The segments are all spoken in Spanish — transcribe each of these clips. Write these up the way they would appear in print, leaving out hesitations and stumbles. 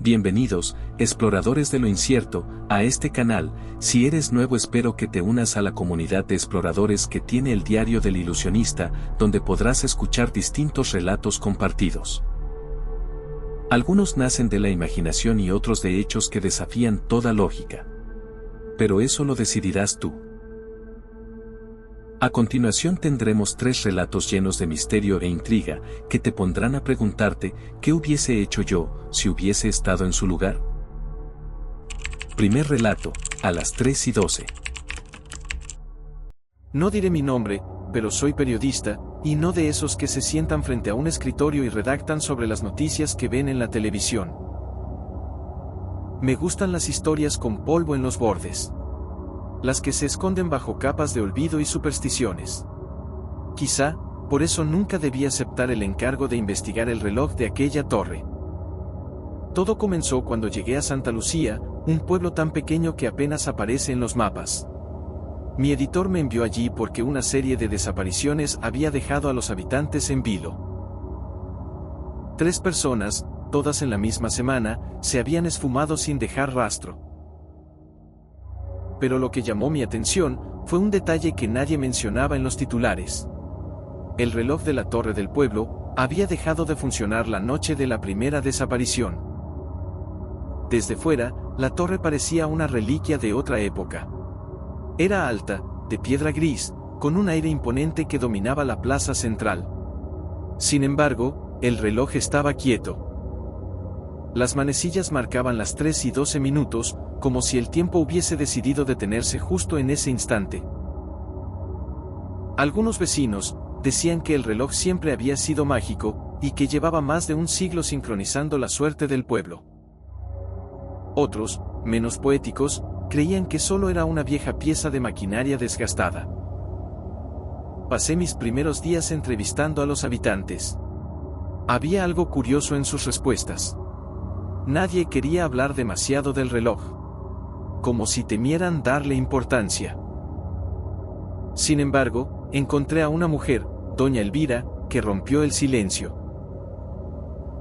Bienvenidos, exploradores de lo incierto, a este canal. Si eres nuevo espero que te unas a la comunidad de exploradores que tiene el Diario del Ilusionista, donde podrás escuchar distintos relatos compartidos. Algunos nacen de la imaginación y otros de hechos que desafían toda lógica. Pero eso lo decidirás tú. A continuación tendremos 3 relatos llenos de misterio e intriga, que te pondrán a preguntarte, ¿qué hubiese hecho yo, si hubiese estado en su lugar? Primer relato, a las 3:12. No diré mi nombre, pero soy periodista, y no de esos que se sientan frente a un escritorio y redactan sobre las noticias que ven en la televisión. Me gustan las historias con polvo en los bordes. Las que se esconden bajo capas de olvido y supersticiones. Quizá, por eso nunca debí aceptar el encargo de investigar el reloj de aquella torre. Todo comenzó cuando llegué a Santa Lucía, un pueblo tan pequeño que apenas aparece en los mapas. Mi editor me envió allí porque una serie de desapariciones había dejado a los habitantes en vilo. 3 personas, todas en la misma semana, se habían esfumado sin dejar rastro. Pero lo que llamó mi atención fue un detalle que nadie mencionaba en los titulares. El reloj de la torre del pueblo había dejado de funcionar la noche de la primera desaparición. Desde fuera, la torre parecía una reliquia de otra época. Era alta, de piedra gris, con un aire imponente que dominaba la plaza central. Sin embargo, el reloj estaba quieto. Las manecillas marcaban las 3:12, como si el tiempo hubiese decidido detenerse justo en ese instante. Algunos vecinos decían que el reloj siempre había sido mágico, y que llevaba más de un siglo sincronizando la suerte del pueblo. Otros, menos poéticos, creían que solo era una vieja pieza de maquinaria desgastada. Pasé mis primeros días entrevistando a los habitantes. Había algo curioso en sus respuestas. Nadie quería hablar demasiado del reloj. Como si temieran darle importancia. Sin embargo, encontré a una mujer, doña Elvira, que rompió el silencio.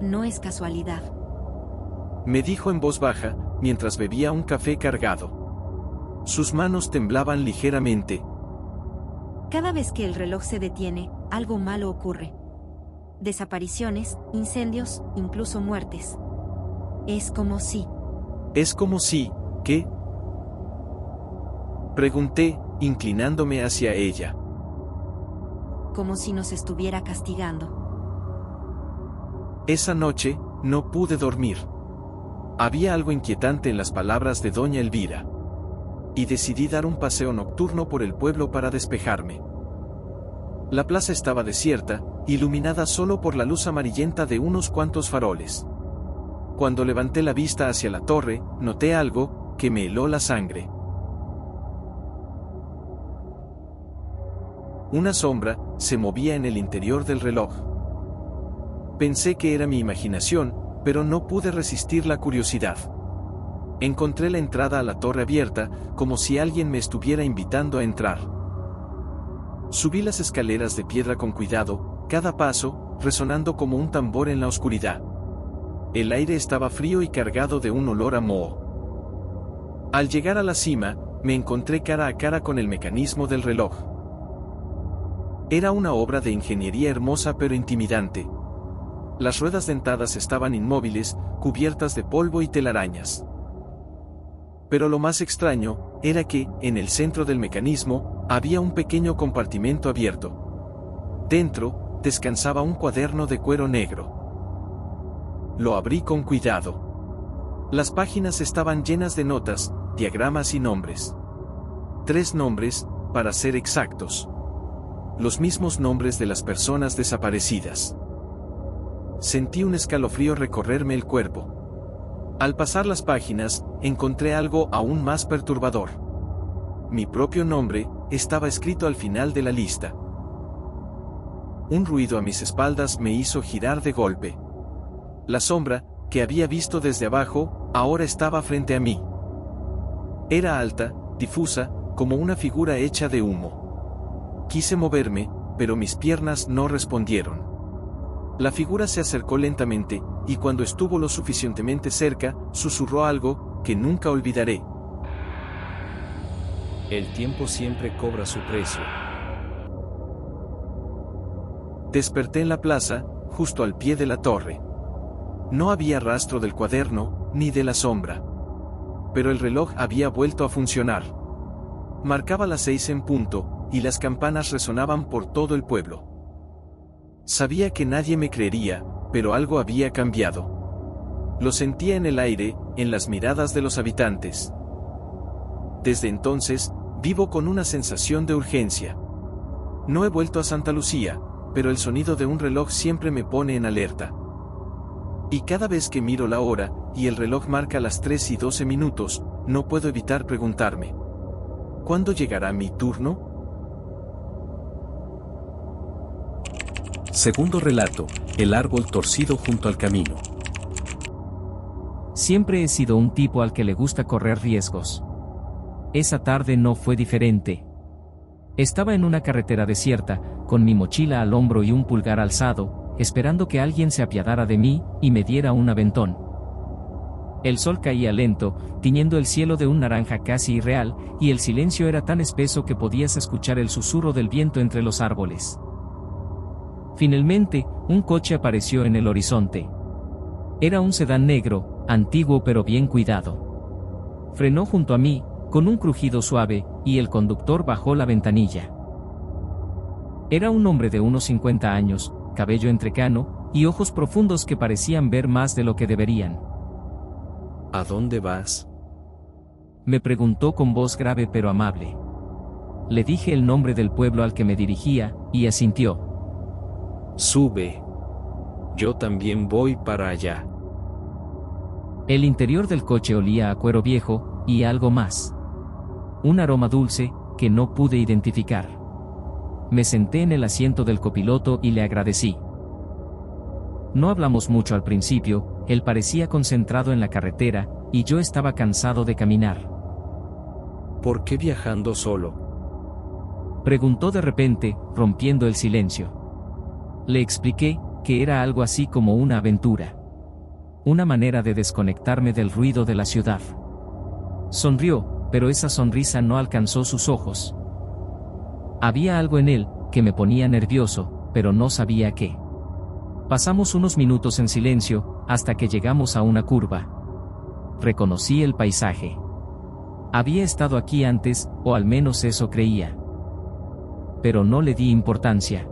No es casualidad. Me dijo en voz baja, mientras bebía un café cargado. Sus manos temblaban ligeramente. Cada vez que el reloj se detiene, algo malo ocurre. Desapariciones, incendios, incluso muertes. Es como si... ¿Es como si, qué? Pregunté, inclinándome hacia ella. Como si nos estuviera castigando. Esa noche, no pude dormir. Había algo inquietante en las palabras de doña Elvira. Y decidí dar un paseo nocturno por el pueblo para despejarme. La plaza estaba desierta, iluminada solo por la luz amarillenta de unos cuantos faroles. Cuando levanté la vista hacia la torre, noté algo que me heló la sangre. Una sombra se movía en el interior del reloj. Pensé que era mi imaginación, pero no pude resistir la curiosidad. Encontré la entrada a la torre abierta, como si alguien me estuviera invitando a entrar. Subí las escaleras de piedra con cuidado, cada paso resonando como un tambor en la oscuridad. El aire estaba frío y cargado de un olor a moho. Al llegar a la cima, me encontré cara a cara con el mecanismo del reloj. Era una obra de ingeniería hermosa pero intimidante. Las ruedas dentadas estaban inmóviles, cubiertas de polvo y telarañas. Pero lo más extraño era que, en el centro del mecanismo, había un pequeño compartimento abierto. Dentro, descansaba un cuaderno de cuero negro. Lo abrí con cuidado. Las páginas estaban llenas de notas, diagramas y nombres. 3 nombres, para ser exactos. Los mismos nombres de las personas desaparecidas. Sentí un escalofrío recorrerme el cuerpo. Al pasar las páginas, encontré algo aún más perturbador. Mi propio nombre estaba escrito al final de la lista. Un ruido a mis espaldas me hizo girar de golpe. La sombra, que había visto desde abajo, ahora estaba frente a mí. Era alta, difusa, como una figura hecha de humo. Quise moverme, pero mis piernas no respondieron. La figura se acercó lentamente, y cuando estuvo lo suficientemente cerca, susurró algo que nunca olvidaré. El tiempo siempre cobra su precio. Desperté en la plaza, justo al pie de la torre. No había rastro del cuaderno, ni de la sombra. Pero el reloj había vuelto a funcionar. Marcaba las 6 en punto, y las campanas resonaban por todo el pueblo. Sabía que nadie me creería, pero algo había cambiado. Lo sentía en el aire, en las miradas de los habitantes. Desde entonces, vivo con una sensación de urgencia. No he vuelto a Santa Lucía, pero el sonido de un reloj siempre me pone en alerta. Y cada vez que miro la hora, y el reloj marca las 3:12, no puedo evitar preguntarme: ¿cuándo llegará mi turno? Segundo relato, el árbol torcido junto al camino. Siempre he sido un tipo al que le gusta correr riesgos. Esa tarde no fue diferente. Estaba en una carretera desierta, con mi mochila al hombro y un pulgar alzado, esperando que alguien se apiadara de mí y me diera un aventón. El sol caía lento, tiñendo el cielo de un naranja casi irreal, y el silencio era tan espeso que podías escuchar el susurro del viento entre los árboles. Finalmente, un coche apareció en el horizonte. Era un sedán negro, antiguo pero bien cuidado. Frenó junto a mí, con un crujido suave, y el conductor bajó la ventanilla. Era un hombre de unos 50 años, cabello entrecano, y ojos profundos que parecían ver más de lo que deberían. ¿A dónde vas? Me preguntó con voz grave pero amable. Le dije el nombre del pueblo al que me dirigía, y asintió. Sube. Yo también voy para allá. El interior del coche olía a cuero viejo, y algo más. Un aroma dulce, que no pude identificar. Me senté en el asiento del copiloto y le agradecí. No hablamos mucho al principio, él parecía concentrado en la carretera, y yo estaba cansado de caminar. ¿Por qué viajando solo? Preguntó de repente, rompiendo el silencio. Le expliqué que era algo así como una aventura. Una manera de desconectarme del ruido de la ciudad. Sonrió, pero esa sonrisa no alcanzó sus ojos. Había algo en él que me ponía nervioso, pero no sabía qué. Pasamos unos minutos en silencio, hasta que llegamos a una curva. Reconocí el paisaje. Había estado aquí antes, o al menos eso creía. Pero no le di importancia.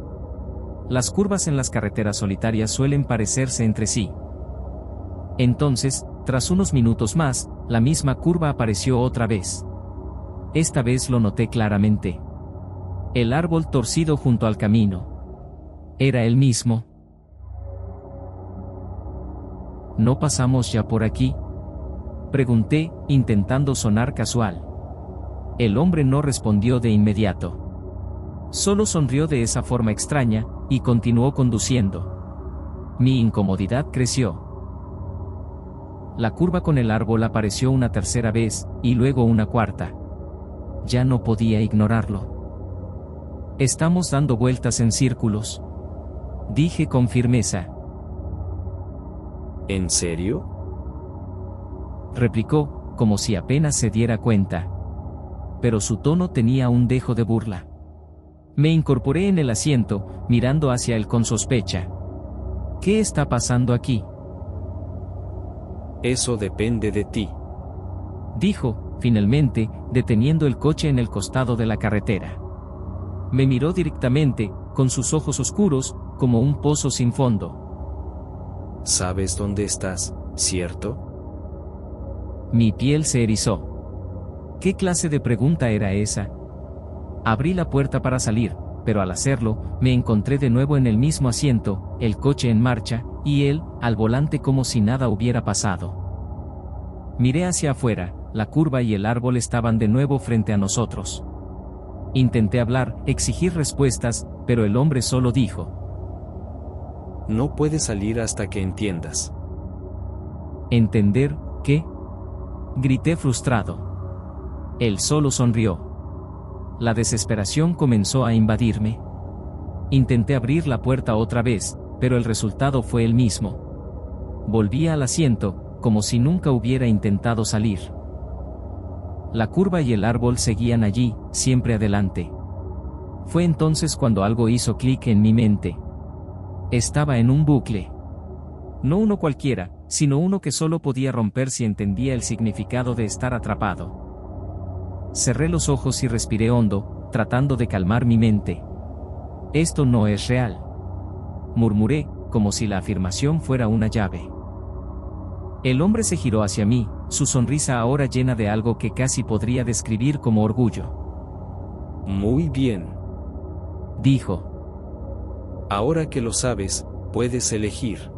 Las curvas en las carreteras solitarias suelen parecerse entre sí. Entonces, tras unos minutos más, la misma curva apareció otra vez. Esta vez lo noté claramente. El árbol torcido junto al camino. Era el mismo. ¿No pasamos ya por aquí?, pregunté, intentando sonar casual. El hombre no respondió de inmediato. Solo sonrió de esa forma extraña, y continuó conduciendo. Mi incomodidad creció. La curva con el árbol apareció una tercera vez, y luego una cuarta. Ya no podía ignorarlo. Estamos dando vueltas en círculos, dije con firmeza. ¿En serio?, replicó, como si apenas se diera cuenta. Pero su tono tenía un dejo de burla. Me incorporé en el asiento, mirando hacia él con sospecha. ¿Qué está pasando aquí?, Eso depende de ti, dijo, finalmente, deteniendo el coche en el costado de la carretera. Me miró directamente, con sus ojos oscuros, como un pozo sin fondo. ¿Sabes dónde estás, cierto? Mi piel se erizó. ¿Qué clase de pregunta era esa? Abrí la puerta para salir, pero al hacerlo, me encontré de nuevo en el mismo asiento, el coche en marcha, y él, al volante como si nada hubiera pasado. Miré hacia afuera, la curva y el árbol estaban de nuevo frente a nosotros. Intenté hablar, exigir respuestas, pero el hombre solo dijo: No puedes salir hasta que entiendas. ¿Entender qué?, grité frustrado. Él solo sonrió. La desesperación comenzó a invadirme. Intenté abrir la puerta otra vez, pero el resultado fue el mismo. Volví al asiento, como si nunca hubiera intentado salir. La curva y el árbol seguían allí, siempre adelante. Fue entonces cuando algo hizo clic en mi mente. Estaba en un bucle. No uno cualquiera, sino uno que solo podía romper si entendía el significado de estar atrapado. Cerré los ojos y respiré hondo, tratando de calmar mi mente. Esto no es real. Murmuré, como si la afirmación fuera una llave. El hombre se giró hacia mí, su sonrisa ahora llena de algo que casi podría describir como orgullo. Muy bien. Dijo. Ahora que lo sabes, puedes elegir.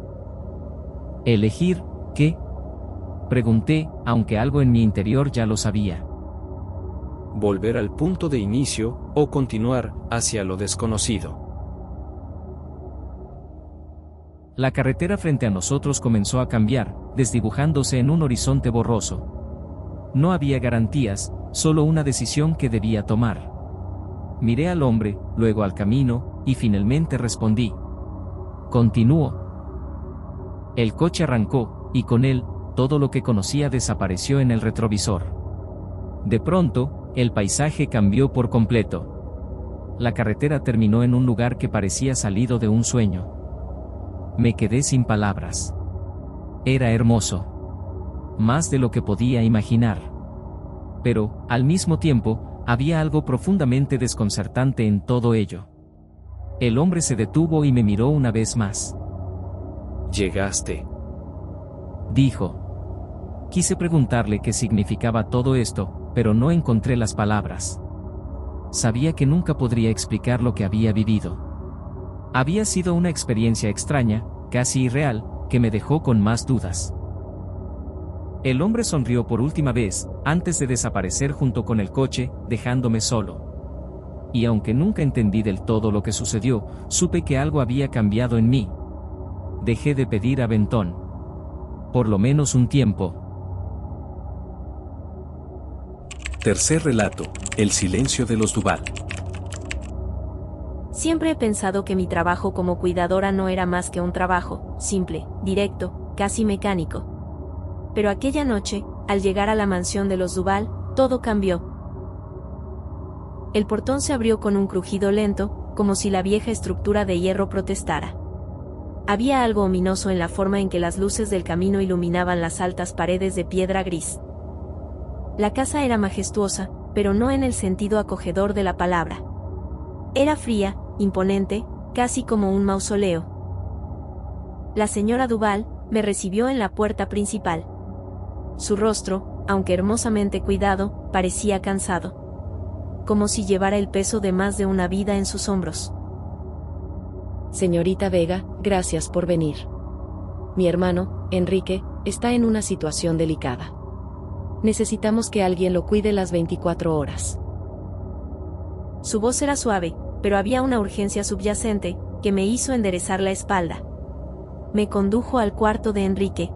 ¿Elegir qué? Pregunté, aunque algo en mi interior ya lo sabía. Volver al punto de inicio, o continuar hacia lo desconocido. La carretera frente a nosotros comenzó a cambiar, desdibujándose en un horizonte borroso. No había garantías, solo una decisión que debía tomar. Miré al hombre, luego al camino, y finalmente respondí. Continúo. El coche arrancó, y con él, todo lo que conocía desapareció en el retrovisor. De pronto, el paisaje cambió por completo. La carretera terminó en un lugar que parecía salido de un sueño. Me quedé sin palabras. Era hermoso. Más de lo que podía imaginar. Pero, al mismo tiempo, había algo profundamente desconcertante en todo ello. El hombre se detuvo y me miró una vez más. Llegaste. Dijo. Quise preguntarle qué significaba todo esto, pero no encontré las palabras. Sabía que nunca podría explicar lo que había vivido. Había sido una experiencia extraña, casi irreal, que me dejó con más dudas. El hombre sonrió por última vez, antes de desaparecer junto con el coche, dejándome solo. Y aunque nunca entendí del todo lo que sucedió, supe que algo había cambiado en mí. Dejé de pedir aventón. Por lo menos un tiempo. Tercer relato, el silencio de los Duval. Siempre he pensado que mi trabajo como cuidadora no era más que un trabajo, simple, directo, casi mecánico. Pero aquella noche, al llegar a la mansión de los Duval, todo cambió. El portón se abrió con un crujido lento, como si la vieja estructura de hierro protestara. Había algo ominoso en la forma en que las luces del camino iluminaban las altas paredes de piedra gris. La casa era majestuosa, pero no en el sentido acogedor de la palabra. Era fría, imponente, casi como un mausoleo. La señora Duval me recibió en la puerta principal. Su rostro, aunque hermosamente cuidado, parecía cansado. Como si llevara el peso de más de una vida en sus hombros. Señorita Vega, gracias por venir. Mi hermano, Enrique, está en una situación delicada. Necesitamos que alguien lo cuide las 24 horas. Su voz era suave, pero había una urgencia subyacente, que me hizo enderezar la espalda. Me condujo al cuarto de Enrique.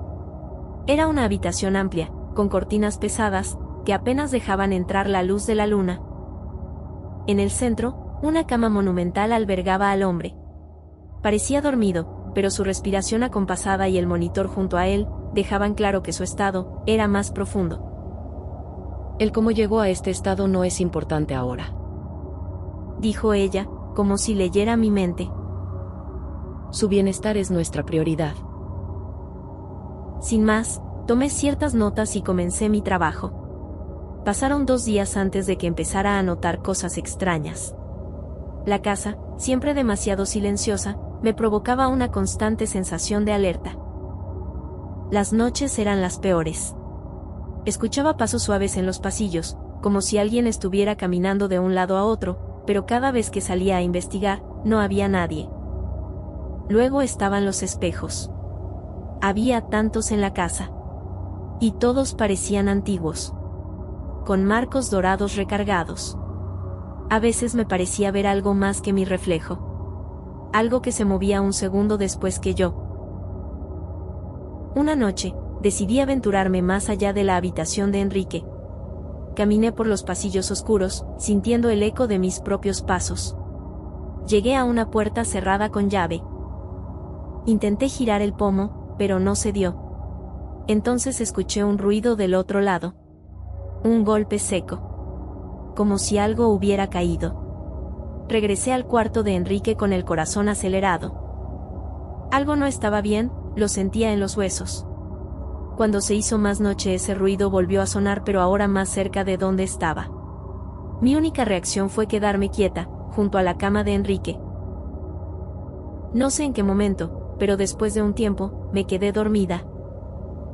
Era una habitación amplia, con cortinas pesadas, que apenas dejaban entrar la luz de la luna. En el centro, una cama monumental albergaba al hombre. Parecía dormido, pero su respiración acompasada y el monitor junto a él, dejaban claro que su estado era más profundo. El cómo llegó a este estado no es importante ahora, dijo ella, como si leyera mi mente. Su bienestar es nuestra prioridad. Sin más, tomé ciertas notas y comencé mi trabajo. Pasaron 2 días antes de que empezara a notar cosas extrañas. La casa, siempre demasiado silenciosa, me provocaba una constante sensación de alerta. Las noches eran las peores. Escuchaba pasos suaves en los pasillos, como si alguien estuviera caminando de un lado a otro, pero cada vez que salía a investigar, no había nadie. Luego estaban los espejos. Había tantos en la casa. Y todos parecían antiguos. Con marcos dorados recargados. A veces me parecía ver algo más que mi reflejo. Algo que se movía un segundo después que yo. Una noche, decidí aventurarme más allá de la habitación de Enrique. Caminé por los pasillos oscuros, sintiendo el eco de mis propios pasos. Llegué a una puerta cerrada con llave. Intenté girar el pomo, pero no se dio. Entonces escuché un ruido del otro lado. Un golpe seco. Como si algo hubiera caído. Regresé al cuarto de Enrique con el corazón acelerado. Algo no estaba bien, lo sentía en los huesos. Cuando se hizo más noche ese ruido volvió a sonar, pero ahora más cerca de donde estaba. Mi única reacción fue quedarme quieta, junto a la cama de Enrique. No sé en qué momento, pero después de un tiempo, me quedé dormida.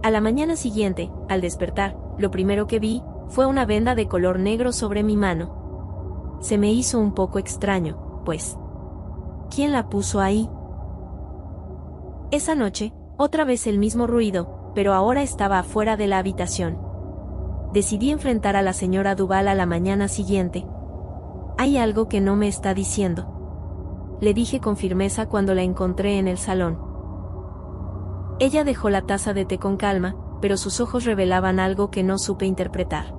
A la mañana siguiente, al despertar, lo primero que vi fue una venda de color negro sobre mi mano. Se me hizo un poco extraño, pues, ¿quién la puso ahí? Esa noche, otra vez el mismo ruido, pero ahora estaba afuera de la habitación. Decidí enfrentar a la señora Duval a la mañana siguiente. Hay algo que no me está diciendo. Le dije con firmeza cuando la encontré en el salón. Ella dejó la taza de té con calma, pero sus ojos revelaban algo que no supe interpretar.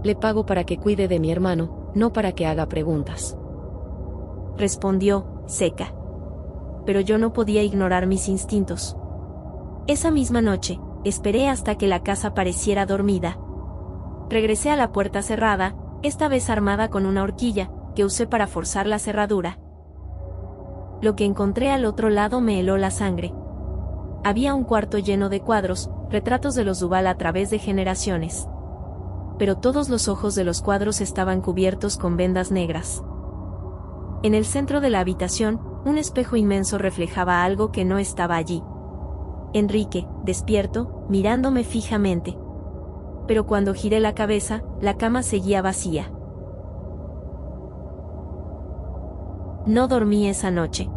Le pago para que cuide de mi hermano, no para que haga preguntas. Respondió, seca. Pero yo no podía ignorar mis instintos. Esa misma noche, esperé hasta que la casa pareciera dormida. Regresé a la puerta cerrada, esta vez armada con una horquilla, que usé para forzar la cerradura. Lo que encontré al otro lado me heló la sangre. Había un cuarto lleno de cuadros, retratos de los Duval a través de generaciones. Pero todos los ojos de los cuadros estaban cubiertos con vendas negras. En el centro de la habitación, un espejo inmenso reflejaba algo que no estaba allí. Enrique, despierto, mirándome fijamente. Pero cuando giré la cabeza, la cama seguía vacía. No dormí esa noche.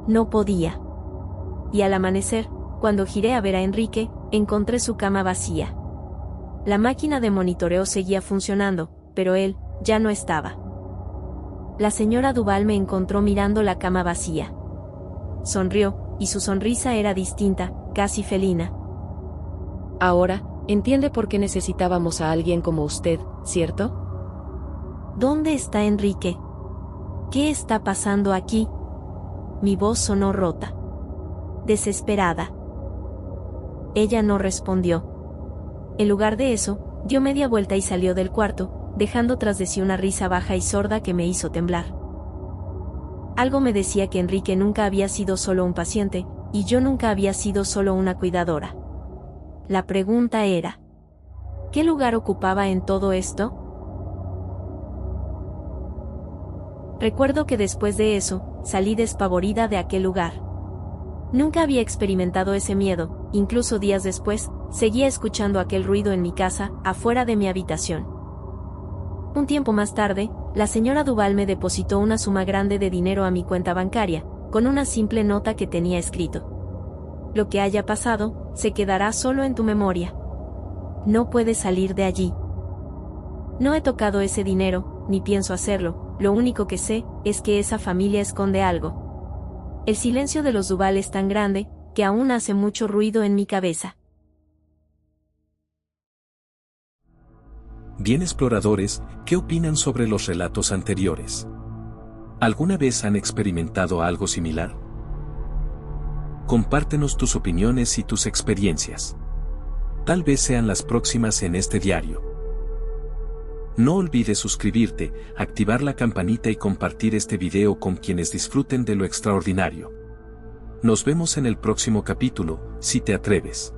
No podía. Y al amanecer, cuando giré a ver a Enrique, encontré su cama vacía. La máquina de monitoreo seguía funcionando, pero él ya no estaba. La señora Duval me encontró mirando la cama vacía. Sonrió, y su sonrisa era distinta, casi felina. Ahora, entiende por qué necesitábamos a alguien como usted, ¿cierto? ¿Dónde está Enrique? ¿Qué está pasando aquí? Mi voz sonó rota. Desesperada. Ella no respondió. En lugar de eso, dio media vuelta y salió del cuarto, dejando tras de sí una risa baja y sorda que me hizo temblar. Algo me decía que Enrique nunca había sido solo un paciente, y yo nunca había sido solo una cuidadora. La pregunta era, ¿qué lugar ocupaba en todo esto? Recuerdo que después de eso, salí despavorida de aquel lugar. Nunca había experimentado ese miedo, incluso días después, seguía escuchando aquel ruido en mi casa, afuera de mi habitación. Un tiempo más tarde, la señora Duval me depositó una suma grande de dinero a mi cuenta bancaria, con una simple nota que tenía escrito: lo que haya pasado, se quedará solo en tu memoria. No puedes salir de allí. No he tocado ese dinero, ni pienso hacerlo, lo único que sé, es que esa familia esconde algo. El silencio de los Duval es tan grande, que aún hace mucho ruido en mi cabeza. Bien, exploradores, ¿qué opinan sobre los relatos anteriores? ¿Alguna vez han experimentado algo similar? Compártenos tus opiniones y tus experiencias. Tal vez sean las próximas en este diario. No olvides suscribirte, activar la campanita y compartir este video con quienes disfruten de lo extraordinario. Nos vemos en el próximo capítulo, si te atreves.